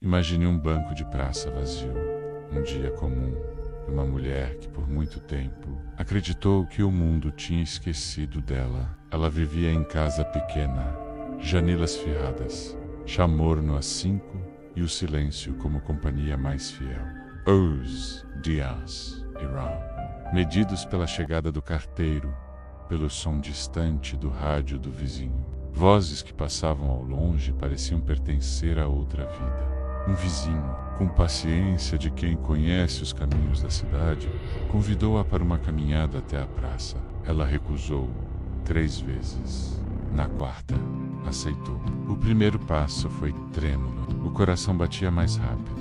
Imagine um banco de praça vazio, um dia comum, de uma mulher que por muito tempo acreditou que o mundo tinha esquecido dela. Ela vivia em casa pequena, janelas ferradas, chamorno a 5 e o silêncio como companhia mais fiel. Os dias irão, medidos pela chegada do carteiro, pelo som distante do rádio do vizinho. Vozes que passavam ao longe pareciam pertencer a outra vida. Um vizinho, com paciência de quem conhece os caminhos da cidade, convidou-a para uma caminhada até a praça. Ela recusou 3 vezes. Na 4ª, aceitou. O primeiro passo foi trêmulo. O coração batia mais rápido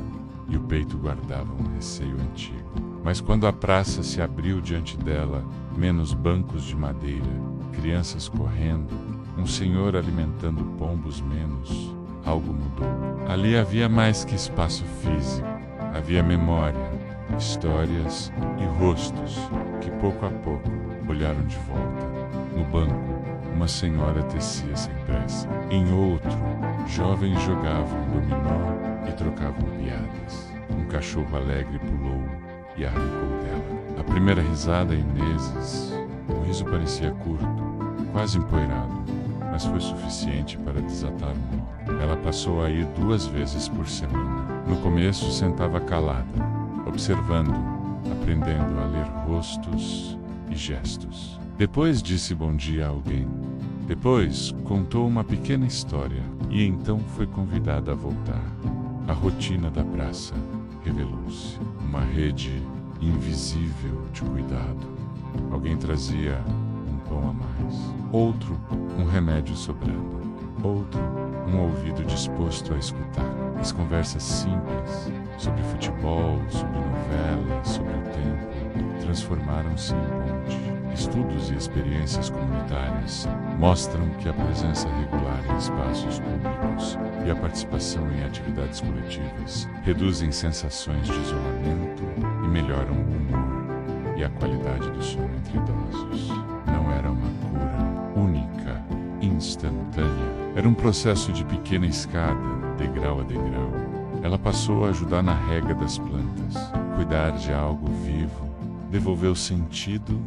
e o peito guardava um receio antigo. Mas quando a praça se abriu diante dela, menos bancos de madeira, crianças correndo, um senhor alimentando pombos menos, algo mudou. Ali havia mais que espaço físico. Havia memória, histórias e rostos que pouco a pouco olharam de volta. No banco, uma senhora tecia sem pressa. Em outro, jovens jogavam dominó e trocavam piadas. Um cachorro alegre pulou e arrancou dela. A primeira risada em meses. O riso parecia curto, quase empoeirado, mas foi suficiente para desatar um nó. Ela passou a ir 2 vezes por semana. No começo, sentava calada, observando, aprendendo a ler rostos e gestos. Depois disse bom dia a alguém. Depois contou uma pequena história e então foi convidada a voltar. A rotina da praça revelou-se. Uma rede invisível de cuidado. Alguém trazia um pão a mais. Outro, um remédio sobrando. Outro, um ouvido disposto a escutar. As conversas simples sobre futebol, sobre novela, sobre o tempo, transformaram-se em ponte. Estudos e experiências comunitárias mostram que a presença regular em espaços públicos e a participação em atividades coletivas reduzem sensações de isolamento e melhoram o humor e a qualidade do sono entre idosos. Não era uma cura única, instantânea. Era um processo de pequena escada, degrau a degrau. Ela passou a ajudar na rega das plantas, cuidar de algo vivo, devolveu sentido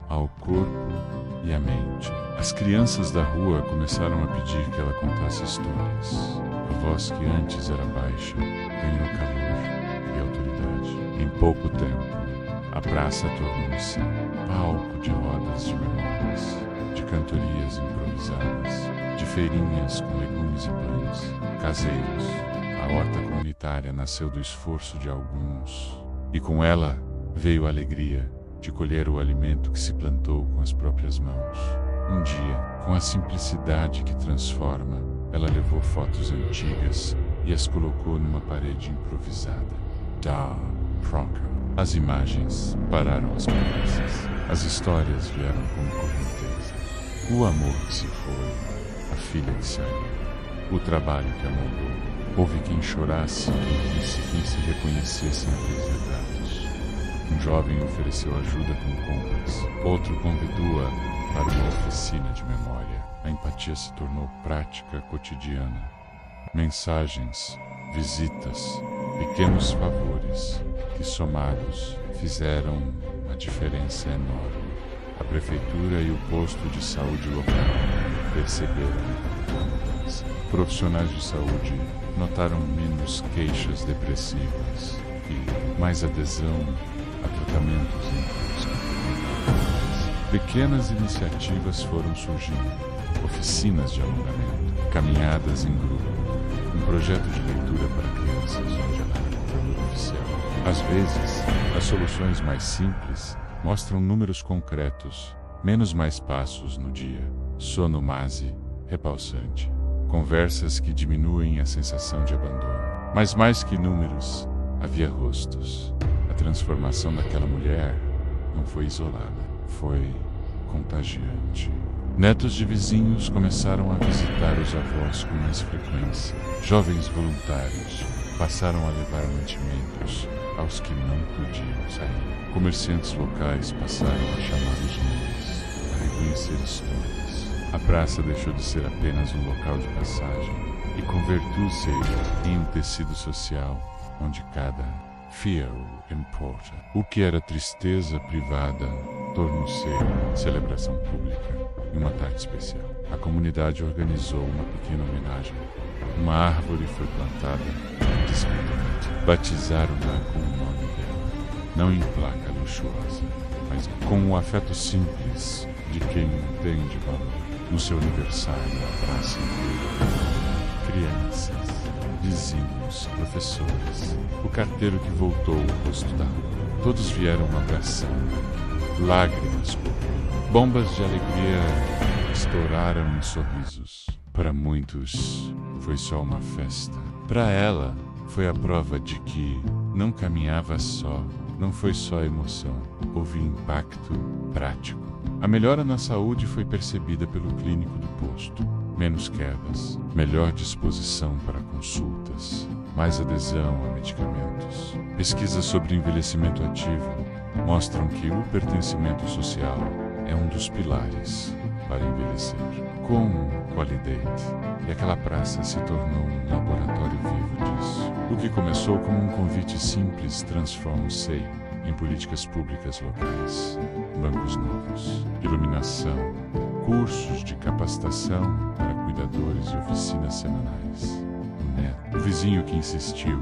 ao corpo e à mente. As crianças da rua começaram a pedir que ela contasse histórias. A voz que antes era baixa ganhou calor e autoridade. Em pouco tempo, a praça tornou-se palco de rodas de memórias, de cantorias improvisadas, de feirinhas com legumes e pães, caseiros. A horta comunitária nasceu do esforço de alguns, e com ela veio a alegria de colher o alimento que se plantou com as próprias mãos. Um dia, com a simplicidade que transforma, ela levou fotos antigas e as colocou numa parede improvisada. Da Proctor. As imagens pararam as conversas. As histórias vieram como correnteza. O amor que se foi, a filha que saiu, o trabalho que a moldou. Houve quem chorasse, quem se reconhecesse naqueles retratos. Um jovem ofereceu ajuda com compras. Outro convidou-a para uma oficina de memória. A empatia se tornou prática cotidiana. Mensagens, visitas, pequenos favores que, somados, fizeram uma diferença enorme. A prefeitura e o posto de saúde local perceberam a mudança. Profissionais de saúde notaram menos queixas depressivas e mais adesão a tratamentos em busca. Pequenas iniciativas foram surgindo, oficinas de alongamento, caminhadas em grupo, um projeto de leitura para crianças onde ela era contadora oficial. Às vezes, as soluções mais simples mostram números concretos, menos mais passos no dia, sono mase, repulsante, conversas que diminuem a sensação de abandono. Mas mais que números, havia rostos. A transformação daquela mulher não foi isolada, foi contagiante. Netos de vizinhos começaram a visitar os avós com mais frequência. Jovens voluntários passaram a levar mantimentos aos que não podiam sair. Comerciantes locais passaram a chamar os nomes, a reconhecer histórias. A praça deixou de ser apenas um local de passagem e convertiu-se em um tecido social onde cada fiel importa. O que era tristeza privada tornou-se celebração pública em uma tarde especial. A comunidade organizou uma pequena homenagem. Uma árvore foi plantada discretamente. Batizaram-na com o nome dela, não em placa luxuosa, mas com o afeto simples de quem entende valor. No seu aniversário, a praça inteira, crianças, vizinhos, professores, o carteiro que voltou o rosto da rua, todos vieram abraçando, lágrimas correram, bombas de alegria estouraram em sorrisos. Para muitos, foi só uma festa. Para ela, foi a prova de que não caminhava só, não foi só emoção, houve impacto prático. A melhora na saúde foi percebida pelo clínico do posto. Menos quedas, melhor disposição para consultas, mais adesão a medicamentos. Pesquisas sobre envelhecimento ativo mostram que o pertencimento social é um dos pilares para envelhecer. Com Qualidade, e aquela praça se tornou um laboratório vivo disso. O que começou como um convite simples transforma-se em políticas públicas locais, bancos novos, iluminação, cursos de capacitação para cuidadores e oficinas semanais. O neto, o vizinho que insistiu,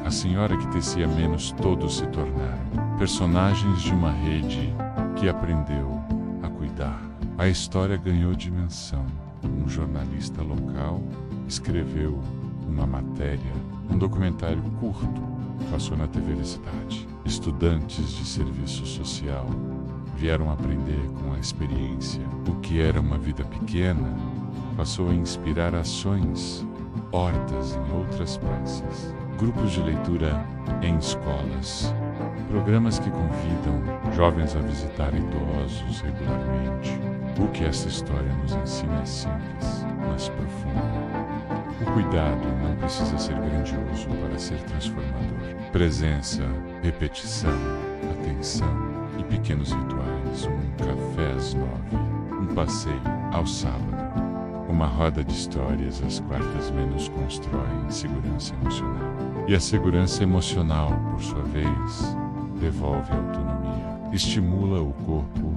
a senhora que tecia menos, todos se tornaram personagens de uma rede que aprendeu a cuidar. A história ganhou dimensão. Um jornalista local escreveu uma matéria, um documentário curto, passou na TV da cidade. Estudantes de serviço social vieram aprender com a experiência. O que era uma vida pequena passou a inspirar ações, hortas em outras praças, grupos de leitura em escolas, programas que convidam jovens a visitar idosos regularmente. O que essa história nos ensina é simples, mas profundo. O cuidado não precisa ser grandioso para ser transformador. Presença, repetição, atenção e pequenos rituais. Um café às 9, um passeio ao sábado, uma roda de histórias às quartas menos constroem segurança emocional. E a segurança emocional, por sua vez, devolve autonomia, estimula o corpo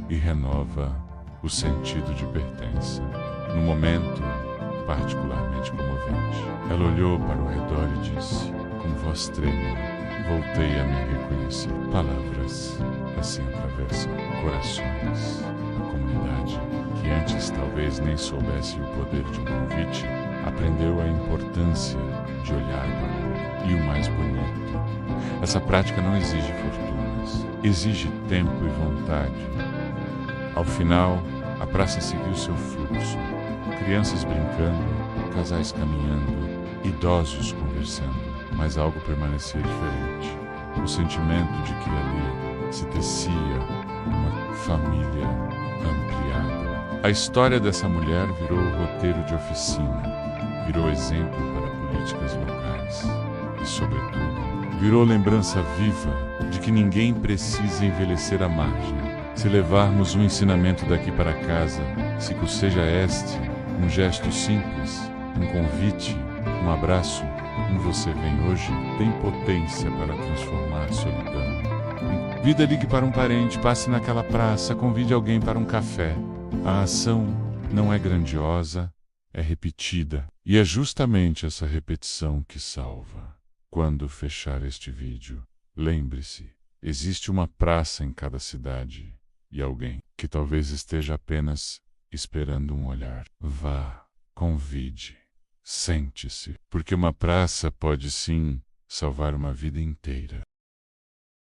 e renova o sentido de pertença. No momento particularmente comovente, ela olhou para o redor e disse, com voz trêmula, voltei a me reconhecer. Palavras assim atravessam corações. A comunidade, que antes talvez nem soubesse o poder de um convite, aprendeu a importância de olhar para o e o mais bonito. Essa prática não exige fortunas, exige tempo e vontade. Ao final, a praça seguiu seu fluxo. Crianças brincando, casais caminhando, idosos conversando, mas algo permanecia diferente. O sentimento de que ali se tecia uma família ampliada. A história dessa mulher virou roteiro de oficina, virou exemplo para políticas locais e, sobretudo, virou lembrança viva de que ninguém precisa envelhecer à margem. Se levarmos um ensinamento daqui para casa, se seja este um gesto simples, um convite, um abraço, um você vem hoje, tem potência para transformar a solidão. Vida, ligue para um parente, passe naquela praça, convide alguém para um café. A ação não é grandiosa, é repetida. E é justamente essa repetição que salva. Quando fechar este vídeo, lembre-se, existe uma praça em cada cidade. E alguém que talvez esteja apenas esperando um olhar. Vá, convide, sente-se, porque uma praça pode sim salvar uma vida inteira.